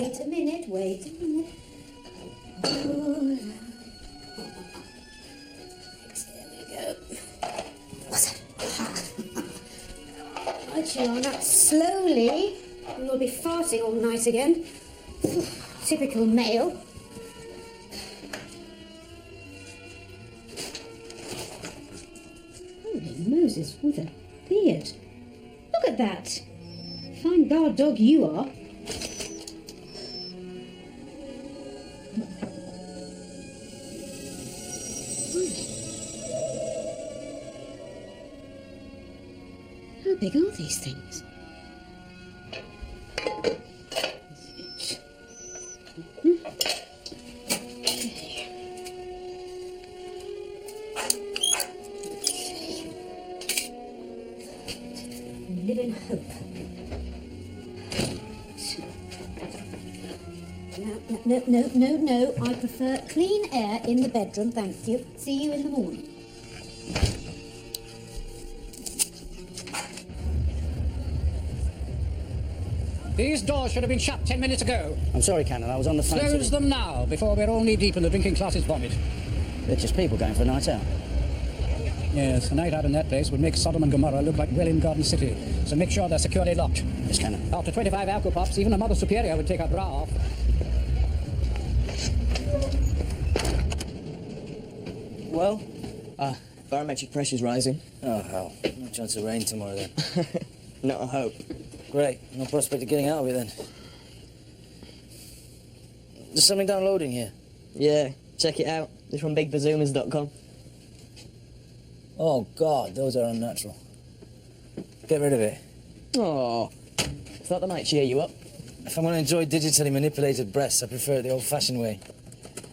Wait a minute. Oh, there we go. What's that? Right you are, now slowly. You'll be farting all night again. Typical male. Holy Moses, what a beard. Look at that. Fine guard dog you are. How big are these things? Live in hope. No. I prefer clean air in the bedroom, thank you. See you in the morning. These doors should have been shut 10 minutes ago. I'm sorry, Canon, I was on the phone. Close them now, before we're all knee-deep in the drinking class's vomit. They're just people going for a night out. Yes, a night out in that place would make Sodom and Gomorrah look like Welling Garden City. So make sure they're securely locked. Yes, Canon. After 25 alcopops, even a Mother Superior would take her bra off. Well, barometric pressure's rising. Oh, hell. No chance of rain tomorrow, then. Not a hope. Great. No prospect of getting out of it, then. There's something downloading here. Yeah, check it out. It's from bigbazoomas.com. Oh, God, those are unnatural. Get rid of it. Oh, thought that might cheer you up. If I'm going to enjoy digitally manipulated breasts, I prefer it the old-fashioned way.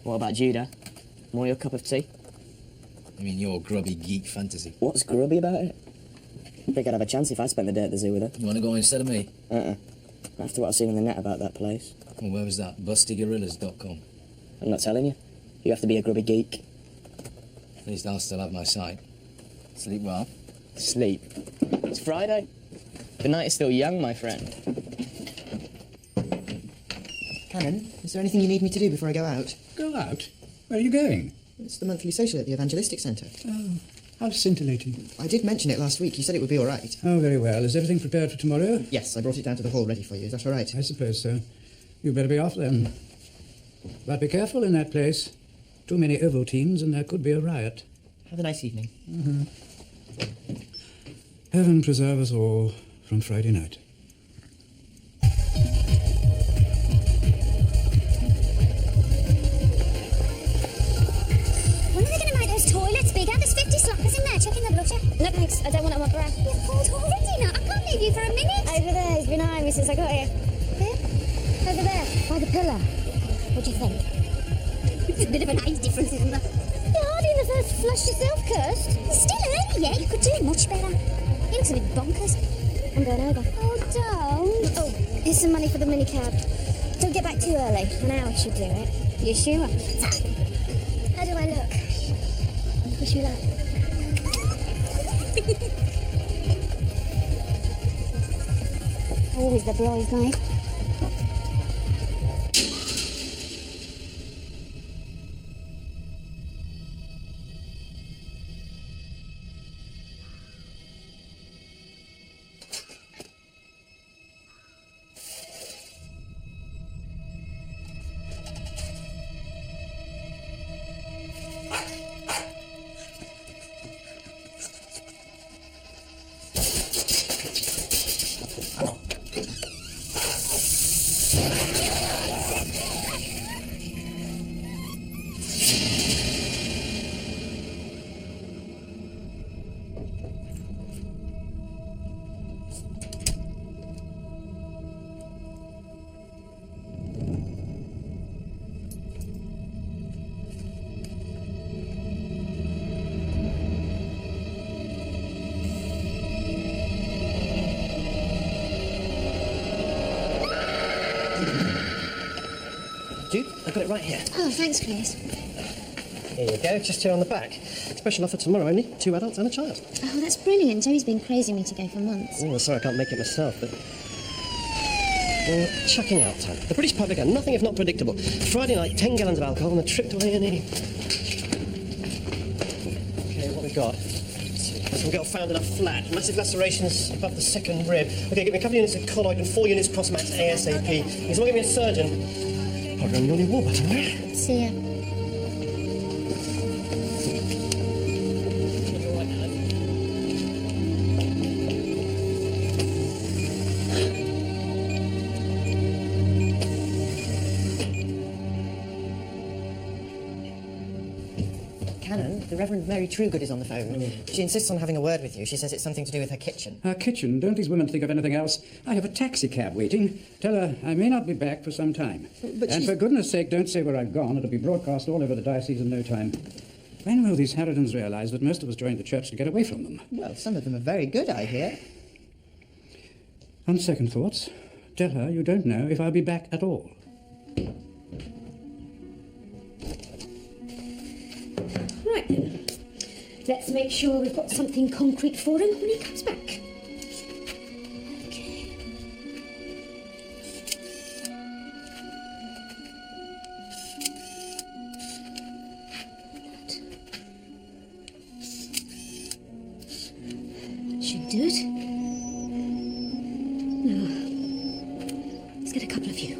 What about Judah? More your cup of tea? I mean, your grubby geek fantasy. What's grubby about it? I think I'd have a chance if I spent the day at the zoo with her. You want to go instead of me? After what I've seen on the net about that place. Well, where was that? BustyGorillas.com. I'm not telling you. You have to be a grubby geek. At least I'll still have my sight. Sleep well. Sleep. It's Friday. The night is still young, my friend. Canon, is there anything you need me to do before I go out? Go out? Where are you going? It's the monthly social at the Evangelistic Centre. Oh, how scintillating. I did mention it last week. You said it would be all right. Oh, very well. Is everything prepared for tomorrow? Yes, I brought it down to the hall ready for you. Is that all right? I suppose so. You better be off then. But be careful in that place. Too many Ovaltines and there could be a riot. Have a nice evening. Mm-hmm. Heaven preserve us all from Friday night. When are they going to make those toilets bigger? There's 50 slackers in there checking the blusher. No thanks, I don't want to walk around. You're cold already now. I can't leave you for a minute. Over there, he's been eyeing me since I got here. Here? Over there, by the pillar. What do you think? There's a bit of an age difference, isn't there? You're hardly in the first flush yourself, Kirst. It's still early yet. You could do much better. He looks a bit bonkers. I'm going over. Oh, don't. Oh, here's some money for the minicab. Don't get back too early. An hour should do it. You sure? How do I look? Wish you luck. Always the bridesmaid. Jude, I've got it right here. Oh, thanks, Chris. Here you go, just here on the back. Special offer tomorrow only, 2 adults and a child. Oh, that's brilliant. Joey's been praising me to go for months. Oh, sorry I can't make it myself, but... Chucking out time. The British public are nothing if not predictable. Friday night, 10 gallons of alcohol and a trip to A&E. Okay, what we got? Some girl found in a flat. Massive lacerations above the second rib. Okay, give me a couple units of colloid and 4 units cross-max ASAP. Can someone give me a surgeon? I'll go on your war button, right? See ya. Canon, the Reverend Mary Trugood is on the phone. She insists on having a word with you. She says it's something to do with her kitchen. Her kitchen? Don't these women think of anything else? I have a taxi cab waiting. Tell her I may not be back for some time. But and for goodness sake, don't say where I've gone. It'll be broadcast all over the diocese in no time. When will these Harridans realise that most of us joined the church to get away from them? Well, some of them are very good, I hear. On second thoughts, tell her you don't know if I'll be back at all. Right then. Let's make sure we've got something concrete for him when he comes back. Okay. Should do it. Now, let's get a couple of you.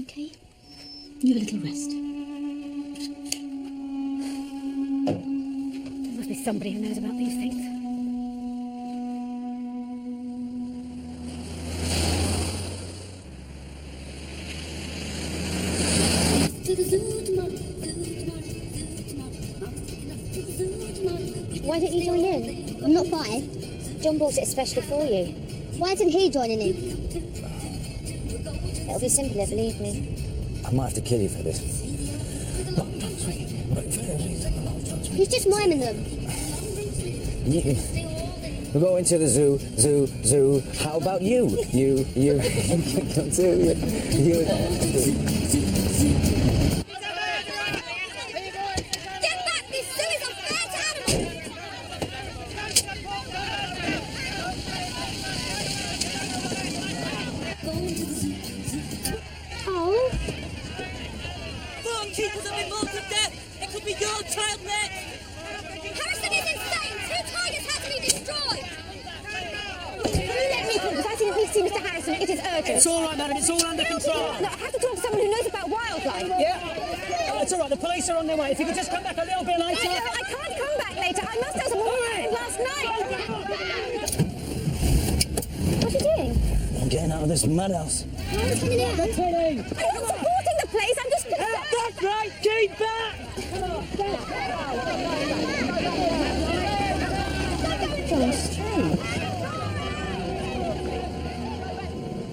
Okay. You have a little rest. There must be somebody who knows about these things. Why don't you join in? I'm not 5. John bought it especially for you. Why isn't he joining in? It'll be simpler, believe me. I might have to kill you for this. He's just miming them. We're going to the zoo. How about you? You. Come too. You. Get back! This zoo is unfair to animals! Oh. Barkeepers have been mauled to death. It could be your child next. Harrison is insane! 2 tigers had to be destroyed! Let me come, because I need to see Mr. Harrison. It is urgent. It's all right, madam. It's all under control. Look, I have to talk to someone who knows about wildlife. Yeah? It's all right. The police are on their way. If you could just come back a little bit later. I can't come back later. I must tell someone what happened last night. What are you doing? I'm getting out of this madhouse. Why are you coming in? I'm not supporting the place. I'm just concerned. That's right. Keep back. John, strange.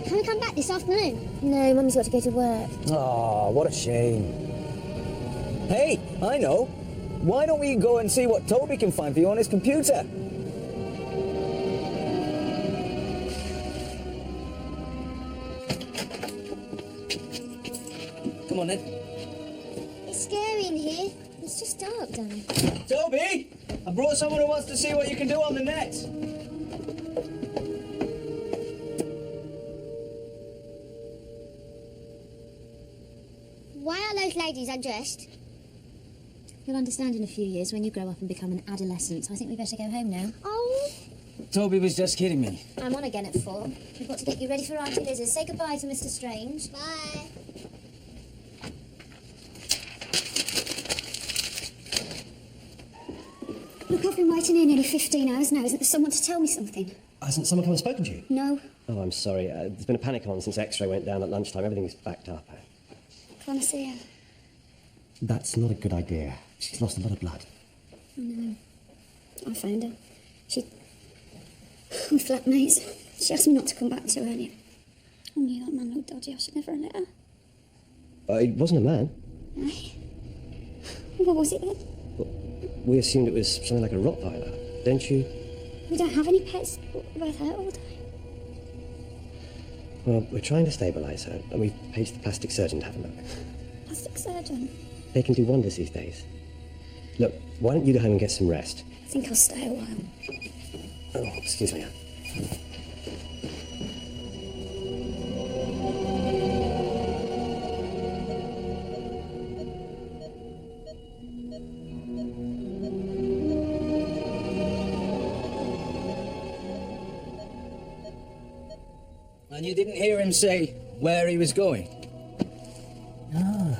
Can we come back this afternoon? No, Mum's got to go to work. Oh, what a shame. Hey, I know. Why don't we go and see what Toby can find for you on his computer? Come on then. It's scary in here. It's just dark, Danny. Toby, I brought someone who wants to see what you can do on the net. Why are those ladies undressed? You'll understand in a few years when you grow up and become an adolescent. So I think we better go home now. Oh. Toby was just kidding me. I'm on again at 4. We've got to get you ready for Auntie Liz's. Say goodbye to Mr. Strange. Bye. Look, I've been waiting here nearly 15 hours now. Isn't there someone to tell me something? Hasn't someone come and spoken to you? No. Oh, I'm sorry. There's been a panic on since X-ray went down at lunchtime. Everything's backed up. Can I see her? That's not a good idea. She's lost a lot of blood. Oh, no. I found her. I'm flatmates. She asked me not to come back too early. I knew that man looked dodgy. I should never have let her. It wasn't a man. Aye. What was it then? We assumed it was something like a Rottweiler, don't you? We don't have any pets. We're both hurt all day. Well, we're trying to stabilise her, and we've paged the plastic surgeon to have a look. Plastic surgeon? They can do wonders these days. Look, why don't you go home and get some rest? I think I'll stay a while. Oh, excuse me. And you didn't hear him say where he was going? No.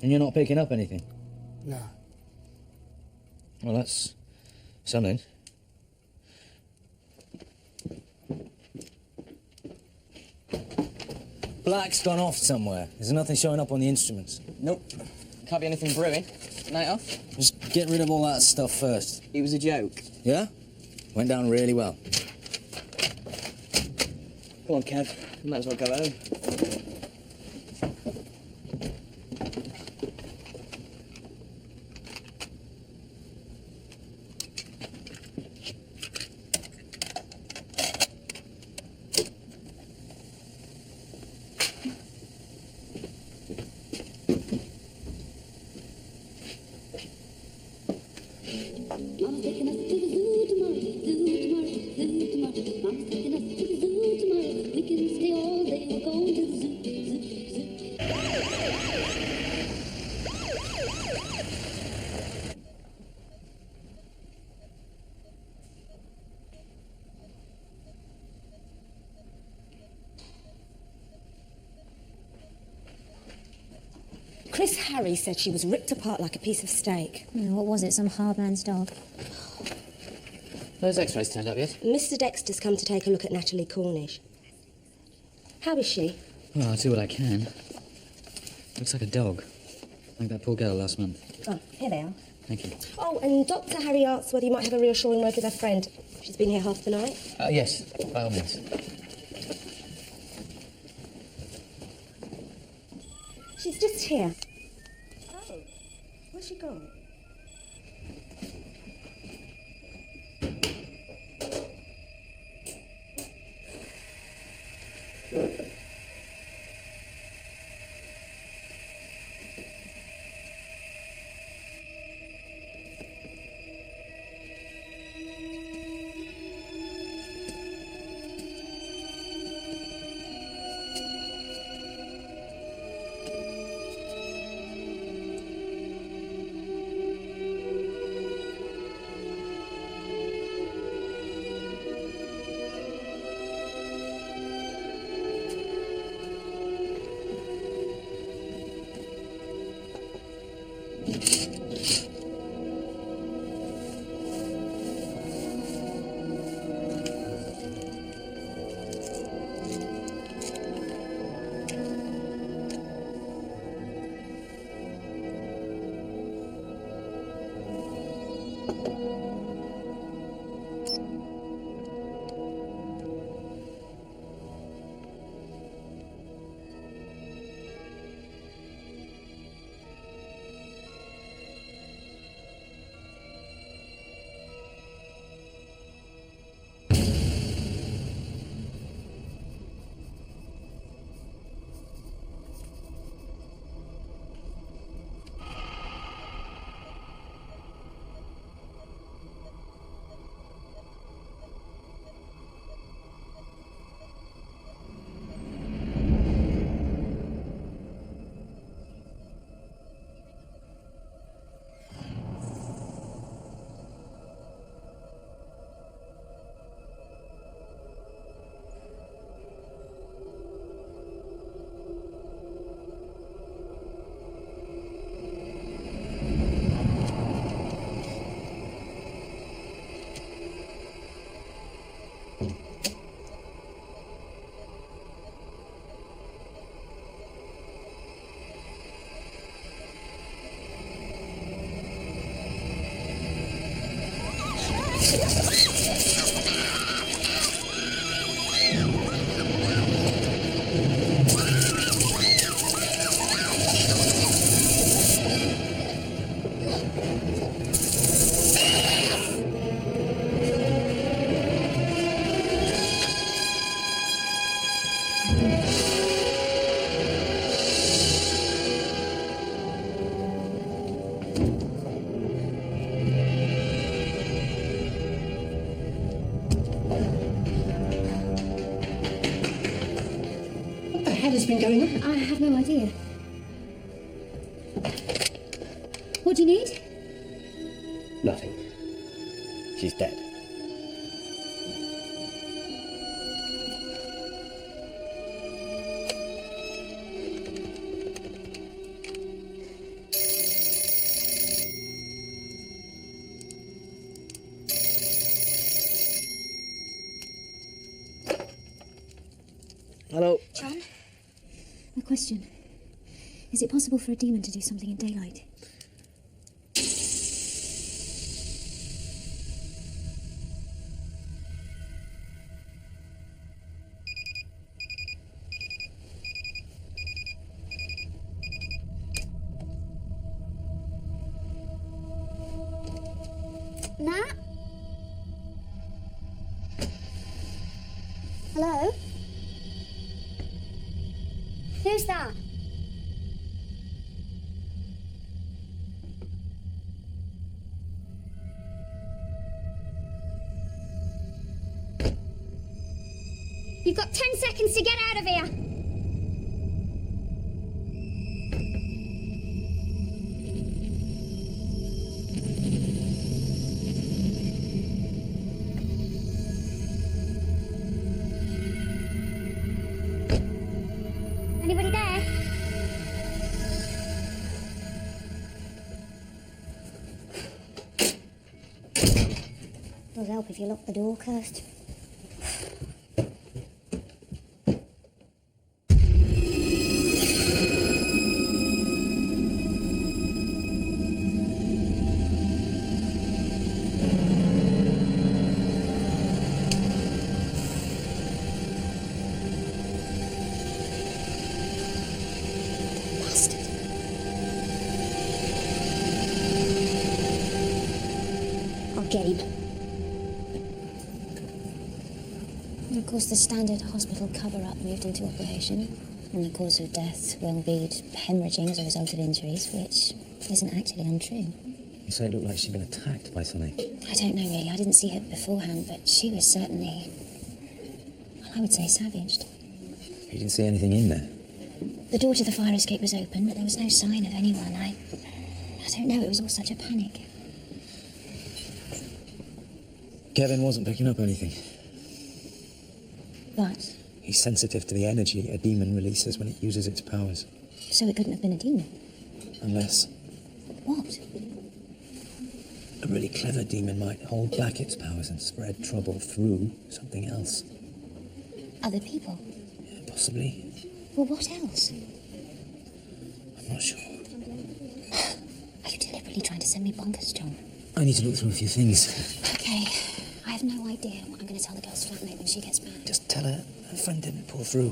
And you're not picking up anything? No. Well, that's something. Black's gone off somewhere. There's nothing showing up on the instruments. Nope. Can't be anything brewing. Night off? Just get rid of all that stuff first. It was a joke. Yeah? Went down really well. Come on, Kev. Might as well go home. Mama's taking us to the zoo tomorrow, zoo tomorrow, zoo tomorrow. Mama's taking us to the zoo tomorrow. We can stay all day, we're going to the zoo, zoo, zoo. Chris Harry said she was ripped apart like a piece of steak. What was it, some hard man's dog? Those x-rays turned up yet? Mr. Dexter's come to take a look at Natalie Cornish. How is she? Well, I'll do what I can. Looks like a dog. Like that poor girl last month. Oh, here they are. Thank you. Oh, and Dr. Harry asks whether you might have a reassuring word with her friend. She's been here half the night. Yes, by all means. She's just here. Oh, where's she gone? What do you need? Nothing. She's dead. Hello. John? A question. Is it possible for a demon to do something in daylight? Nat? Hello? Who's that? You've got 10 seconds to get out of here. Anybody there? It'll help if you lock the door, Kirst. Get him. And of course, the standard hospital cover-up moved into operation, and the cause of death will be hemorrhaging as a result of injuries, which isn't actually untrue. You say it looked like she'd been attacked by something. I don't know really. I didn't see her beforehand, but she was certainly, well, I would say, savaged. You didn't see anything in there? The door to the fire escape was open, but there was no sign of anyone. I don't know. It was all such a panic. Kevin wasn't picking up anything. What? He's sensitive to the energy a demon releases when it uses its powers. So it couldn't have been a demon? Unless What? a really clever demon might hold back its powers and spread trouble through something else. Other people? Yeah, possibly. Well, what else? I'm not sure. Are you deliberately trying to send me bonkers, John? I need to look through a few things. Okay. I have no idea what I'm going to tell the girl's flatmate when she gets back. Just tell her friend didn't pull through.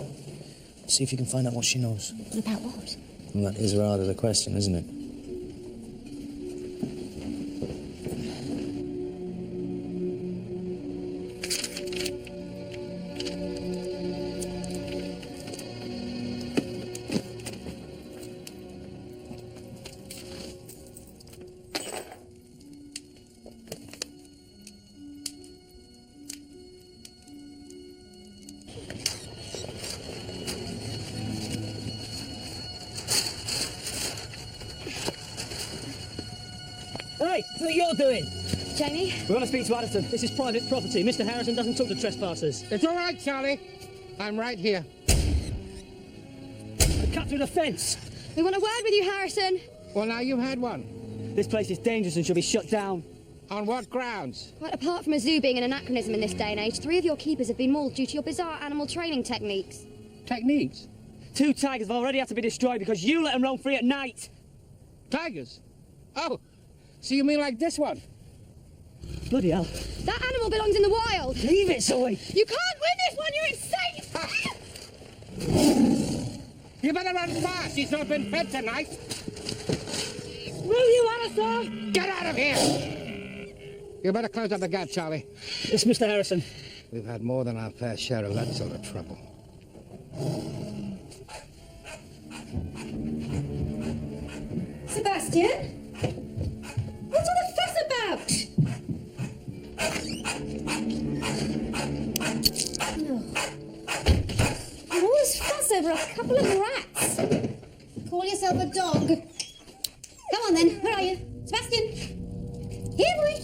See if you can find out what she knows. About what? Well, that is rather the question, isn't it? Hey, what you're doing? Jamie? We want to speak to Addison. This is private property. Mr. Harrison doesn't talk to trespassers. It's all right, Charlie. I'm right here. I cut through the fence. We want a word with you, Harrison. Well, now you've had one. This place is dangerous and should be shut down. On what grounds? Well, apart from a zoo being an anachronism in this day and age, 3 of your keepers have been mauled due to your bizarre animal training techniques. Techniques? 2 tigers have already had to be destroyed because you let them roam free at night. Tigers? Oh, so you mean like this one? Bloody hell. That animal belongs in the wild. Leave it, Zoe. You can't win this one, you're insane! You better run fast. He's not been fed tonight. Will you, Addison? Get out of here! You better close up the gap, Charlie. It's Mr. Harrison. We've had more than our fair share of that sort of trouble. Sebastian? What's all the fuss about? All this fuss over a couple of rats. Call yourself a dog. on then. Where are you? Sebastian? Here, boy.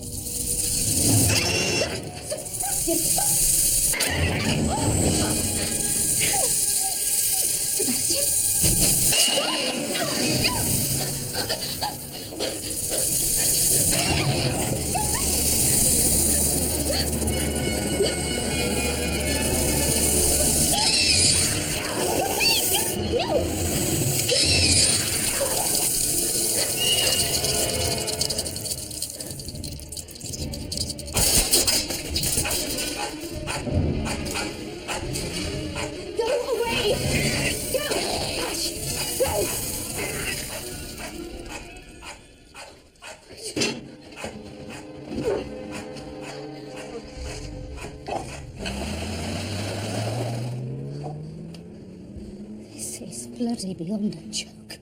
This is bloody beyond a joke.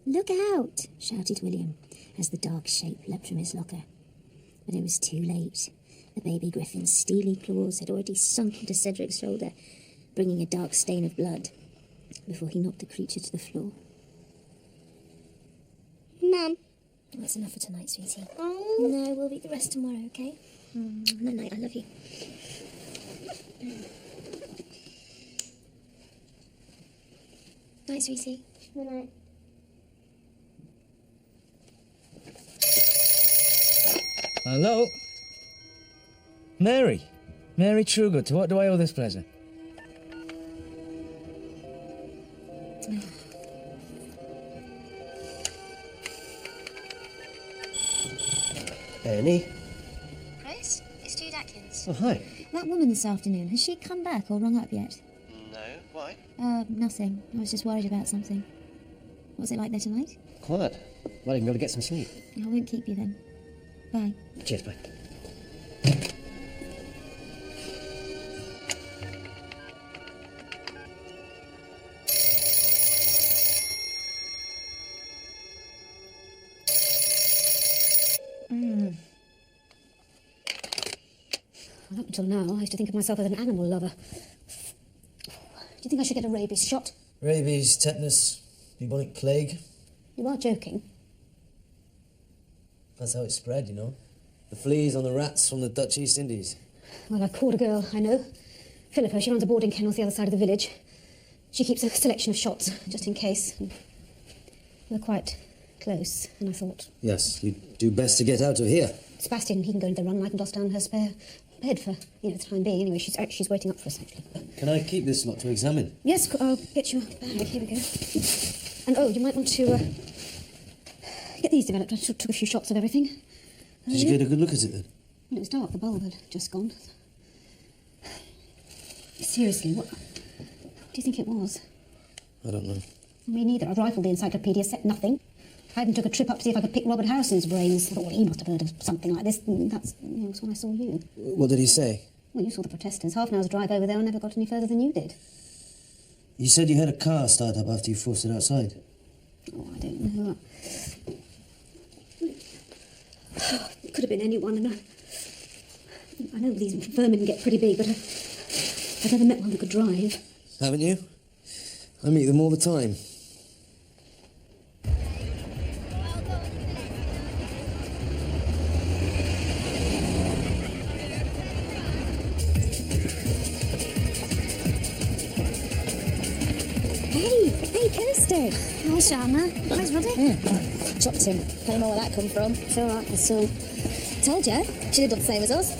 Look out, shouted William, as the dark shape leapt from his locker. But it was too late. The baby griffin's steely claws had already sunk into Cedric's shoulder, bringing a dark stain of blood, before he knocked the creature to the floor. Mum. That's enough for tonight, sweetie. Oh. No, we'll eat the rest tomorrow, okay? Night night, I love you. Night, sweetie. Good night. Hello? Mary. Mary Trugood, to what do I owe this pleasure? Annie? Chris, it's Jude Atkins. Oh, hi. That woman this afternoon, has she come back or rung up yet? No, why? Nothing. I was just worried about something. What's it like there tonight? Quiet. Might even be able to get some sleep. I won't keep you then. Bye. Cheers, bye. Well, up until now, I used to think of myself as an animal lover. Do you think I should get a rabies shot? Rabies, tetanus, bubonic plague. You are joking. That's how it spread, you know. The fleas on the rats from the Dutch East Indies. Well, I called a girl I know. Philippa, she runs a boarding kennel on the other side of the village. She keeps a selection of shots, just in case. And we're quite close, and I thought... Yes, you'd do best to get out of here. Sebastian, he can go into the run and I can toss down her spare bed for, the time being. Anyway, she's waiting up for us, actually. Can I keep this lot to examine? Yes, I'll get you a bag. Here we go. And, you might want to, get these developed. I took a few shots of everything. Did you get a good look at it, then? Well, it was dark. The bulb had just gone. Seriously, what do you think it was? I don't know. Me neither. I rifled the encyclopedia, set nothing. I even took a trip up to see if I could pick Robert Harrison's brains. I thought, well, he must have heard of something like this. And that's when I saw you. What did he say? Well, you saw the protesters. Half an hour's drive over there and never got any further than you did. You said you had a car start up after you forced it outside. Oh, I don't know. It could have been anyone, and I know these vermin get pretty big, but I've never met one that could drive. Haven't you? I meet them all the time. Hey, Kirsty. Hi, Sharma. Where's Ruddy? Chopped him. Don't know where that come from. It's all right, it's all... Told you. She'd have done the same as us.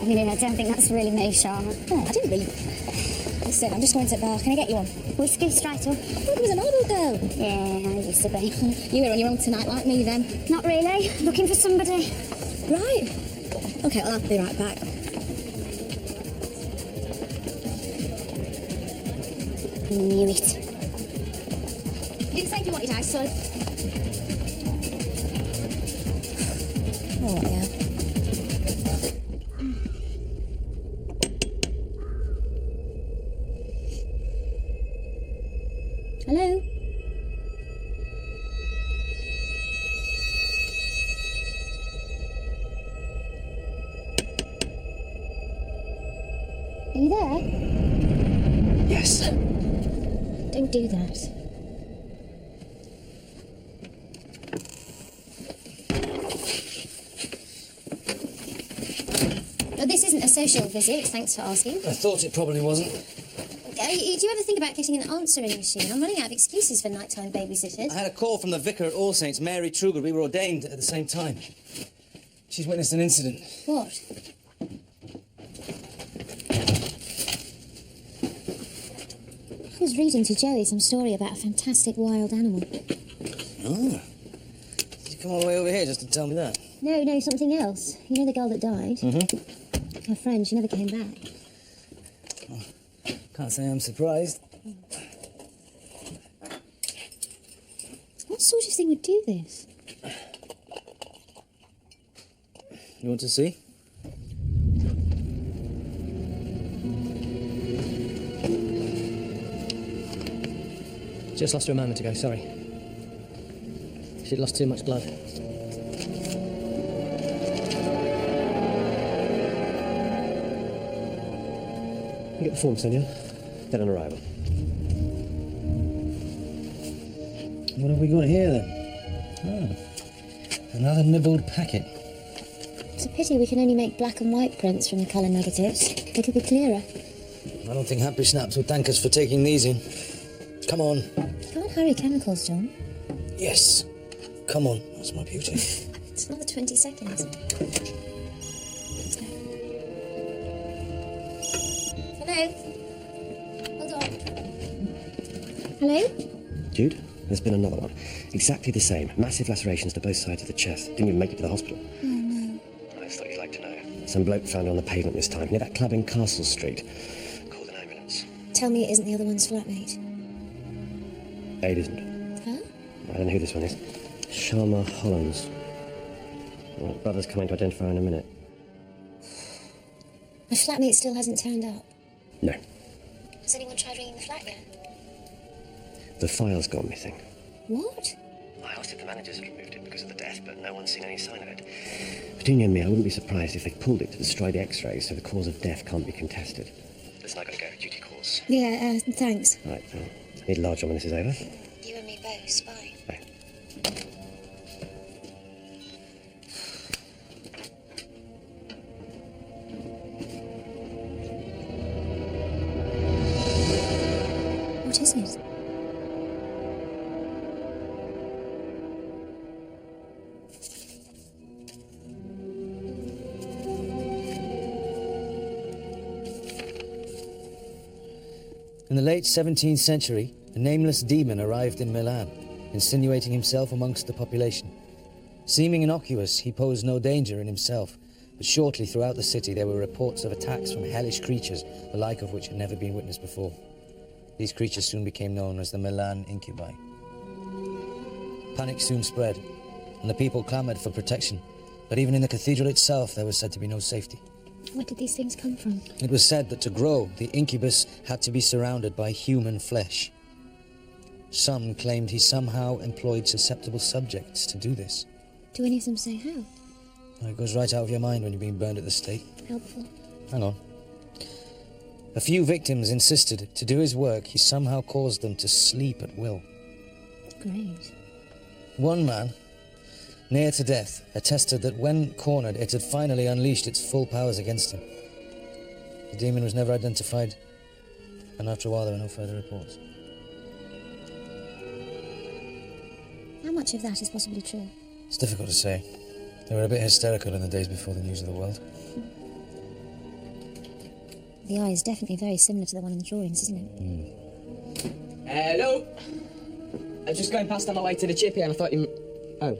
I mean, I don't think that's really me, Sharma. Oh, I didn't really. Listen, I'm just going to the bar. Can I get you one? Whiskey straight up. I thought you was a model girl. Yeah, I used to be. You were on your own tonight like me then. Not really. Looking for somebody. Right. Okay, well, I'll be right back. Knew it. You didn't say you wanted ice, so... Oh, yeah. Hello? Are you there? Yes. Don't do that. social visit, thanks for asking. I thought it probably wasn't. Do you ever think about getting an answering machine? I'm running out of excuses for nighttime babysitters. I had a call from the vicar at All Saints, Mary Truger. We were ordained at the same time. She's witnessed an incident. What? I was reading to Joey some story about a fantastic wild animal. Oh. Did you come all the way over here just to tell me that? No, something else. You know the girl that died? Mm-hmm. Her friend, she never came back. Oh, can't say I'm surprised. What sort of thing would do this? You want to see? Just lost her a moment ago, sorry. She'd lost too much blood. You get the form, Sonia. Dead on arrival. What have we got here, then? Oh, another nibbled packet. It's a pity we can only make black and white prints from the colour negatives. They could be clearer. I don't think Happy Snaps will thank us for taking these in. Come on. You can't hurry chemicals, John. Yes. Come on. That's my beauty. It's another 20 seconds. Hello? Hold on. Hello? Jude, there's been another one. Exactly the same. Massive lacerations to both sides of the chest. Didn't even make it to the hospital. Oh, no. I just thought you'd like to know. Some bloke found her on the pavement this time, near that club in Castle Street. Called an ambulance. Tell me it isn't the other one's flatmate. It isn't. Huh? I don't know who this one is. Sharma Hollands. Well, brother's coming to identify her in a minute. My flatmate still hasn't turned up. No. Has anyone tried ringing the flat yet? The file's gone missing. What? I asked if the managers had removed it because of the death, but no one's seen any sign of it. Between you and me, I wouldn't be surprised if they pulled it to destroy the x-rays so the cause of death can't be contested. Listen, I've got to go. Duty calls. Yeah, thanks. Right, I need a large one when this is over. You and me both. Bye. Bye. What is it? In the late 17th century, a nameless demon arrived in Milan, insinuating himself amongst the population. Seeming innocuous, he posed no danger in himself, but shortly throughout the city there were reports of attacks from hellish creatures, the like of which had never been witnessed before. These creatures soon became known as the Milan Incubi. Panic soon spread, and the people clamoured for protection, but even in the cathedral itself there was said to be no safety. Where did these things come from? It was said that to grow, the incubus had to be surrounded by human flesh. Some claimed he somehow employed susceptible subjects to do this. Do any of them say how? Well, it goes right out of your mind when you're being burned at the stake. Helpful. Hang on. A few victims insisted to do his work, he somehow caused them to sleep at will. Great. One man, near to death, attested that when cornered, it had finally unleashed its full powers against him. The demon was never identified, and after a while there were no further reports. How much of that is possibly true? It's difficult to say. They were a bit hysterical in the days before the news of the world. The eye is definitely very similar to the one in the drawings, isn't it? Hello? I was just going past on my way to the chippy and I thought you... Oh.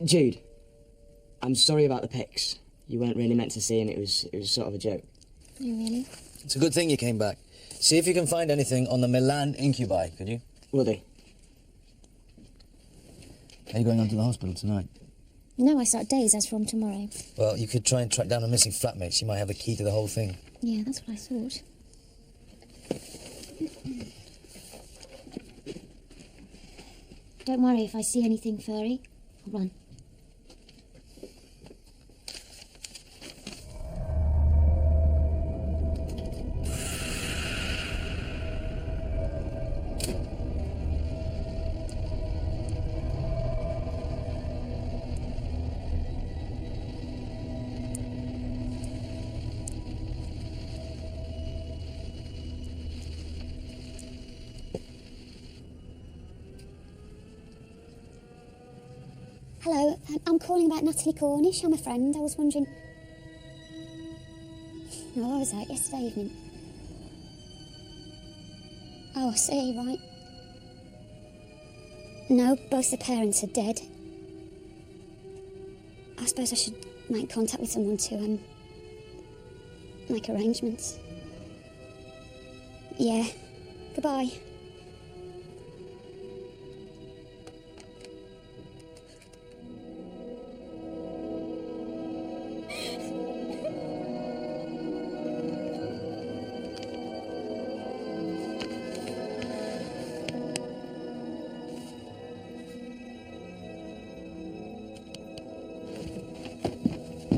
Jude, I'm sorry about the pics. You weren't really meant to see and it was sort of a joke. Oh, really? It's a good thing you came back. See if you can find anything on the Milan Incubi, could you? Will do. Are you going on to the hospital tonight? No, I start days as from tomorrow. Well, you could try and track down a missing flatmate. She might have the key to the whole thing. Yeah, that's what I thought. Don't worry if I see anything furry. I'll run. Hello, I'm calling about Natalie Cornish. I'm a friend. I was wondering... No, I was out yesterday evening. Oh, I see, right. No, both the parents are dead. I suppose I should make contact with someone to, make arrangements. Yeah. Goodbye.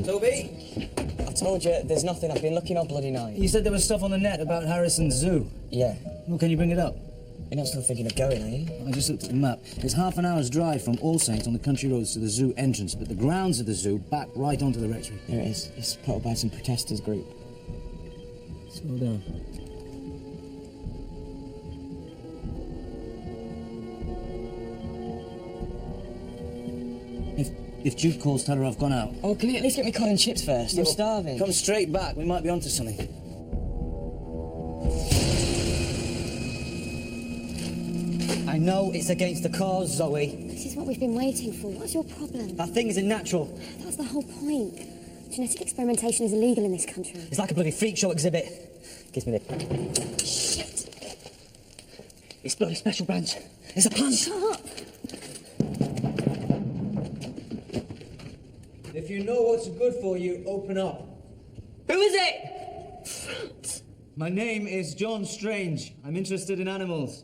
Toby? I told you, there's nothing. I've been looking all bloody night. You said there was stuff on the net about Harrison's zoo. Yeah. Well, can you bring it up? You're not still thinking of going, are you? I just looked at the map. It's half an hour's drive from All Saints on the country roads to the zoo entrance, but the grounds of the zoo back right onto the rectory. There it is. It's put up by some protesters group. Slow down. If Jude calls, tell her I've gone out. Oh, can you at least get me cod and chips first? I'm starving. Come straight back. We might be onto something. I know it's against the cause, Zoe. This is what we've been waiting for. What's your problem? That thing isn't natural. That's the whole point. Genetic experimentation is illegal in this country. It's like a bloody freak show exhibit. Gives me the... Shit! It's bloody special branch. There's a plant. Shut up! If you know what's good for you, open up. Who is it? My name is John Strange. I'm interested in animals.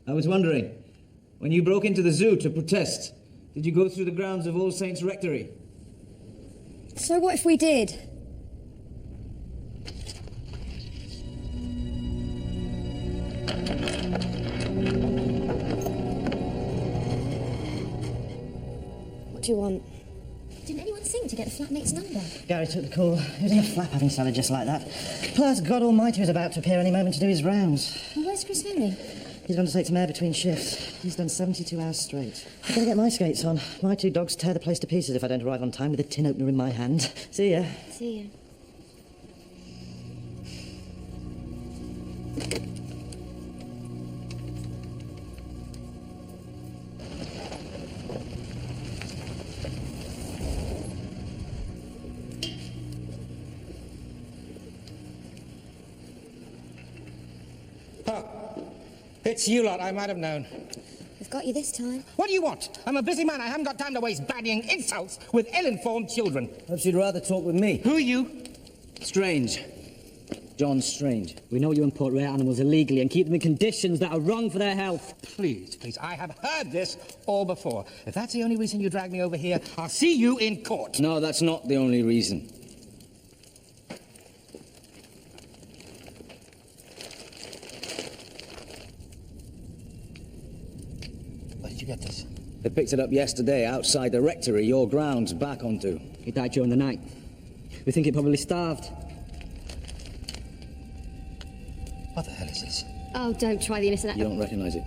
I was wondering, when you broke into the zoo to protest, did you go through the grounds of All Saints Rectory? So what if we did? What do you want? Didn't anyone sing to get the flatmate's number? Gary took the call. It was in a flap having salad just like that. Plus, God Almighty was about to appear any moment to do his rounds. Well, where's Chris Henry? He's gone to take some air between shifts. He's done 72 hours straight. I've got to get my skates on. My two dogs tear the place to pieces if I don't arrive on time with a tin opener in my hand. See ya. See ya. It's you lot, I might have known. We've got you this time. What do you want? I'm a busy man. I haven't got time to waste bandying insults with ill-informed children. Perhaps you'd rather talk with me. Who are you? Strange. John Strange. We know you import rare animals illegally and keep them in conditions that are wrong for their health. Please, please, I have heard this all before. If that's the only reason you dragged me over here, I'll see you in court. No, that's not the only reason. Where did you get this? They picked it up yesterday outside the rectory, your grounds, back onto. It died during the night. We think it probably starved. What the hell is this? Oh, don't try the innocent... You don't recognise it?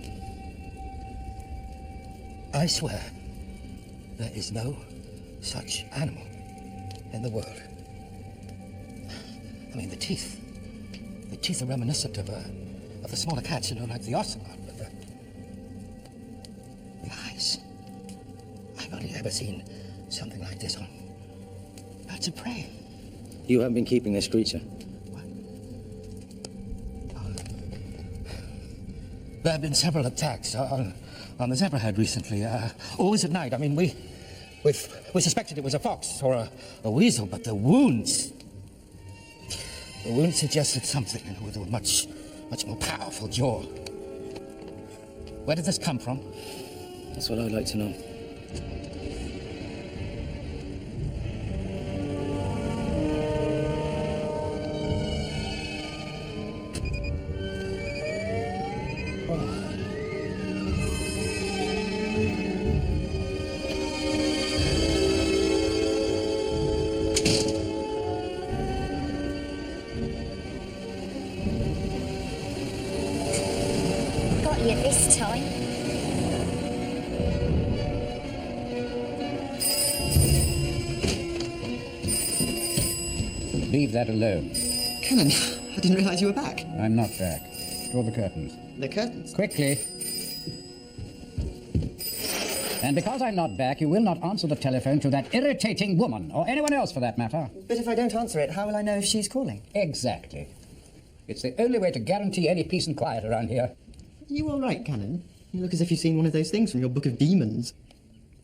I swear, there is no such animal in the world. I mean, the teeth. The teeth are reminiscent of the smaller cats, you know, like the ocelot, but the eyes. I've only ever seen something like this on birds of prey. You haven't been keeping this creature. There have been several attacks on the zebrahead recently, always at night. I mean, we suspected it was a fox or a weasel, but the wounds suggested something with a much more powerful jaw. Where did this come from? That's what I'd like to know. Got you this time. that alone. Canon, I didn't realise you were back. I'm not back. Draw the curtains. The curtains? Quickly. And because I'm not back, you will not answer the telephone to that irritating woman, or anyone else for that matter. But if I don't answer it, how will I know if she's calling? Exactly. It's the only way to guarantee any peace and quiet around here. Are you all right, Canon? You look as if you've seen one of those things from your Book of Demons.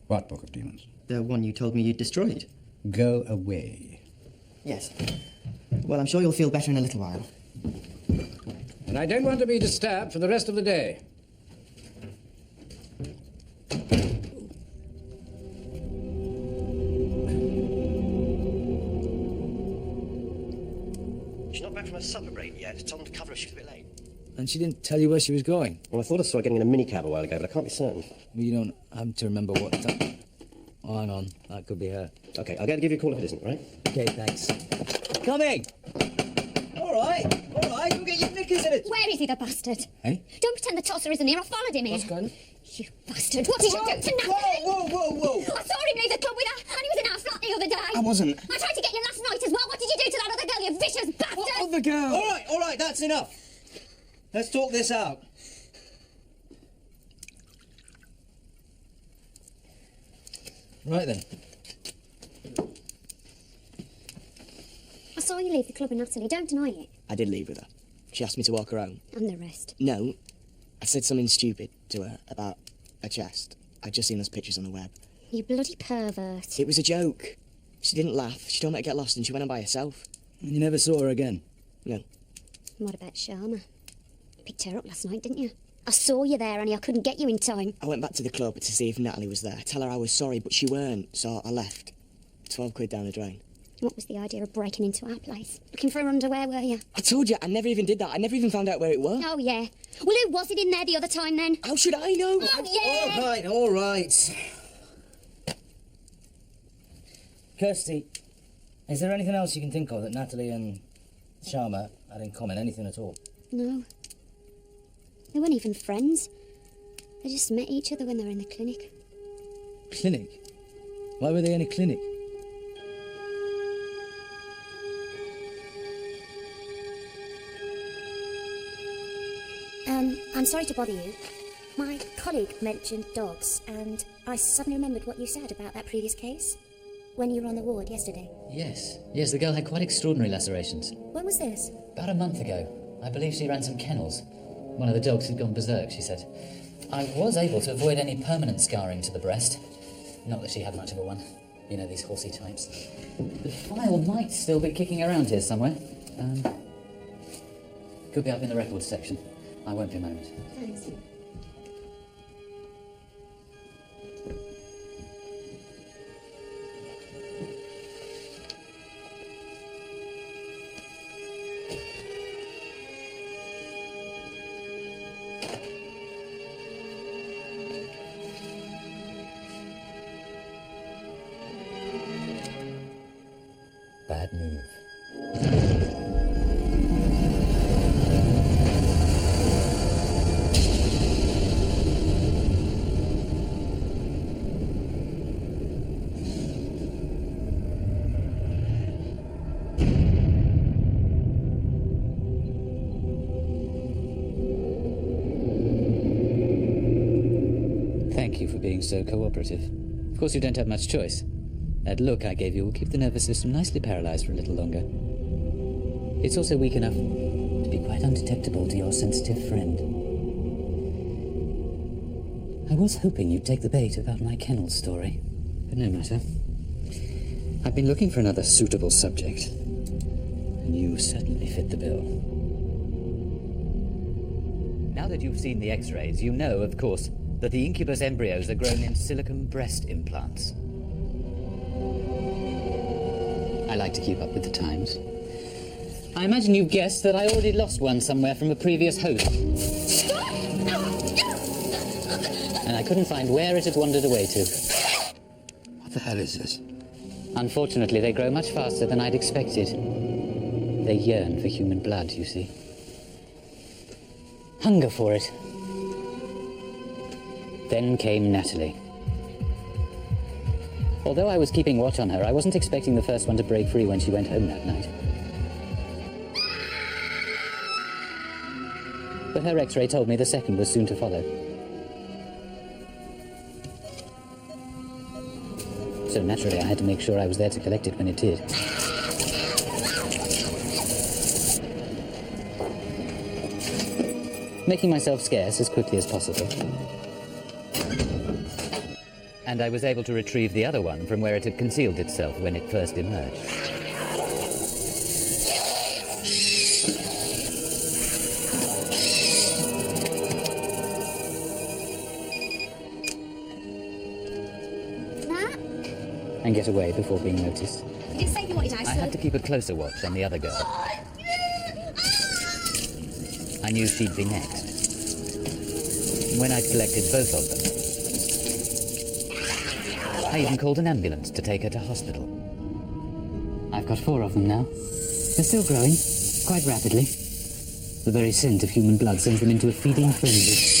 What Book of Demons? The one you told me you'd destroyed. Go away. Yes. Well, I'm sure you'll feel better in a little while. And I don't want to be disturbed for the rest of the day. She's not back from her supper break yet. Told them to cover her. She was a bit late. And she didn't tell you where she was going? Well, I thought I saw her getting in a minicab a while ago, but I can't be certain. Well, you don't happen to remember what time? Oh, hang on. That could be her. OK, I'll get to give you a call if it isn't, right? OK, thanks. Coming! All right, you'll get your knickers in it. Where is he, the bastard? Eh? Don't pretend the tosser isn't here. I followed him here. What's going on? You bastard. What did you do to Natalie? Whoa. I saw him leave the club with her, and he was in our flat the other day. I wasn't. I tried to get you last night as well. What did you do to that other girl, you vicious bastard? What other girl? All right, that's enough. Let's talk this out. Right then. I saw you leave the club with Natalie. Don't deny it. I did leave with her. She asked me to walk her home. And the rest. No, I said something stupid to her about a chest. I'd just seen those pictures on the web. You bloody pervert. It was a joke. She didn't laugh. She told me to get lost and she went on by herself. And you never saw her again? No. What about Sharma? You picked her up last night, didn't you? I saw you there, Annie. I couldn't get you in time. I went back to the club to see if Natalie was there. Tell her I was sorry, but she weren't, so I left. 12 quid down the drain. What was the idea of breaking into our place? Looking for her underwear, were you? I told you, I never even did that. I never even found out where it was. Oh, yeah. Well, who was it in there the other time, then? How should I know? Oh, yeah! All right. Kirsty, is there anything else you can think of that Natalie and Sharma had in common? Anything at all? No. They weren't even friends. They just met each other when they were in the clinic. Clinic? Why were they in a clinic? I'm sorry to bother you. My colleague mentioned dogs, and I suddenly remembered what you said about that previous case when you were on the ward yesterday. Yes, the girl had quite extraordinary lacerations. When was this? About a month ago. I believe she ran some kennels. One of the dogs had gone berserk, she said. I was able to avoid any permanent scarring to the breast. Not that she had much of a one. You know, these horsey types. The file might still be kicking around here somewhere. Could be up in the records section. I won't be a moment. Thanks. Bad move. Thank you for being so cooperative. Of course you don't have much choice. That look I gave you will keep the nervous system nicely paralyzed for a little longer. It's also weak enough to be quite undetectable to your sensitive friend. I was hoping you'd take the bait about my kennel story, but no matter. I've been looking for another suitable subject, and you certainly fit the bill. Now that you've seen the X-rays, you know, of course, that the incubus embryos are grown in silicone breast implants. I like to keep up with the times. I imagine you've guessed that I already lost one somewhere from a previous host. And I couldn't find where it had wandered away to. What the hell is this? Unfortunately, they grow much faster than I'd expected. They yearn for human blood, you see. Hunger for it. Then came Natalie. Although I was keeping watch on her, I wasn't expecting the first one to break free when she went home that night. But her X-ray told me the second was soon to follow. So naturally, I had to make sure I was there to collect it when it did. Making myself scarce as quickly as possible. And I was able to retrieve the other one from where it had concealed itself when it first emerged. And get away before being noticed. Did say you wanted ice? I had to keep a closer watch on the other girl. I knew she'd be next. When I'd collected both of them, I even called an ambulance to take her to hospital. I've got 4 of them now. They're still growing, quite rapidly. The very scent of human blood sends them into a feeding frenzy.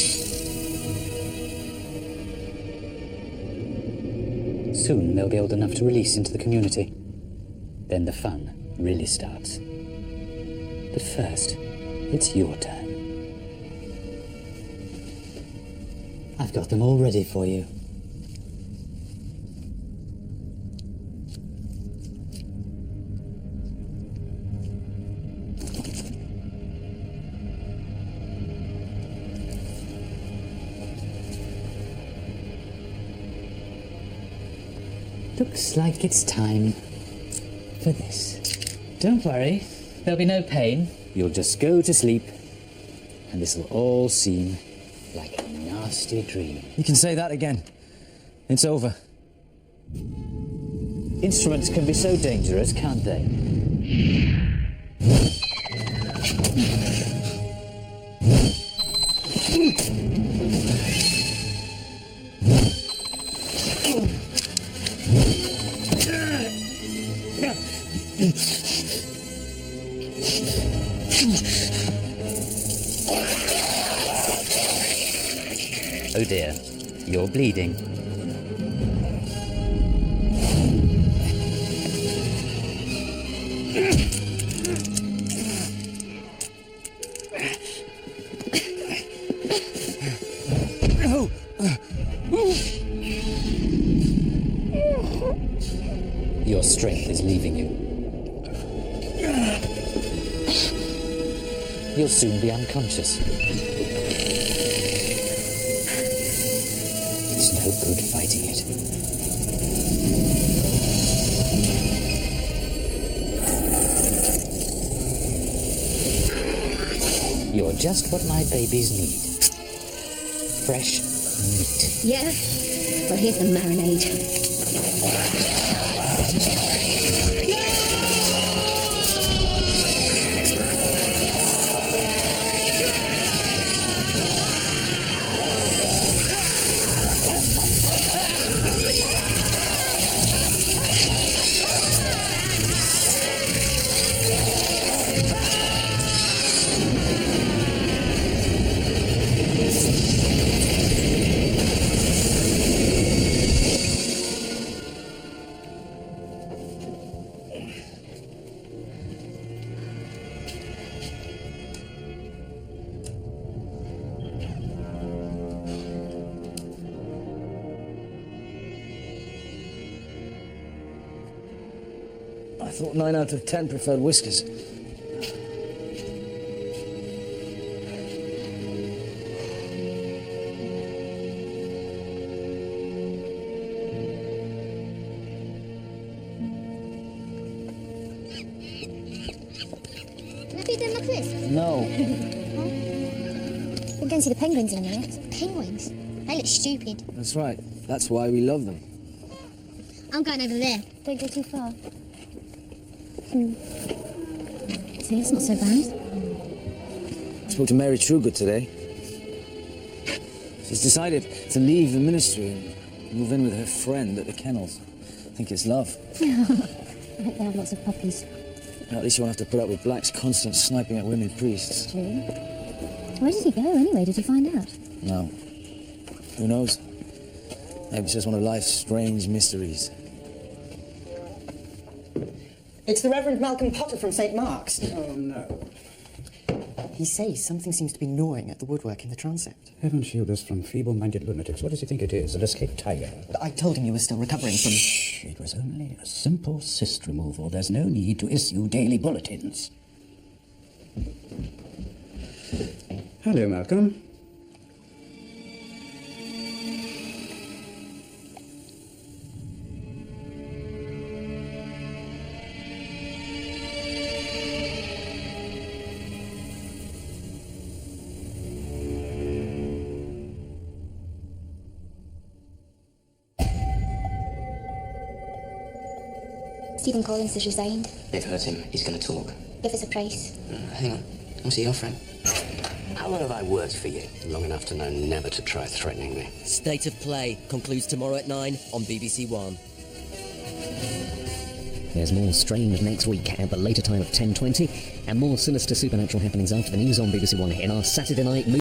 Soon they'll be old enough to release into the community. Then the fun really starts. But first, it's your turn. I've got them all ready for you. Looks like it's time for this. Don't worry, there'll be no pain. You'll just go to sleep, and this'll all seem like a nasty dream. You can say that again. It's over. Instruments can be so dangerous, can't they? Oh dear, you're bleeding. Your strength is leaving you. You'll soon be unconscious. It's no good fighting it. You're just what my babies need. Fresh meat. Yeah? Well, here's the marinade. I thought 9 out of 10 preferred whiskers. Have you done like this? No. We're going to see the penguins in a minute. Penguins? They look stupid. That's right. That's why we love them. I'm going over there. Don't go too far. See, it's not so bad. I spoke to Mary Trugood today. She's decided to leave the ministry and move in with her friend at the kennels. I think it's love. I hope they have lots of puppies. At least you won't have to put up with Black's constant sniping at women priests. True. Where did he go anyway? Did you find out? No. Who knows? Maybe it's just one of life's strange mysteries. It's the Reverend Malcolm Potter from St. Mark's. Oh, no. He says something seems to be gnawing at the woodwork in the transept. Heaven shield us from feeble-minded lunatics. What does he think it is? An escaped tiger? I told him you were still recovering from... Shh! It was only a simple cyst removal. There's no need to issue daily bulletins. Hello, Malcolm. Stephen Collins has resigned. They've heard him. He's going to talk. Give us a price. Hang on. What's he offering? How long have I worked for you? Long enough to know never to try threatening me. State of Play concludes tomorrow at 9 on BBC One. There's more Strange next week at the later time of 10:20, and more sinister supernatural happenings after the news on BBC One in our Saturday night movie.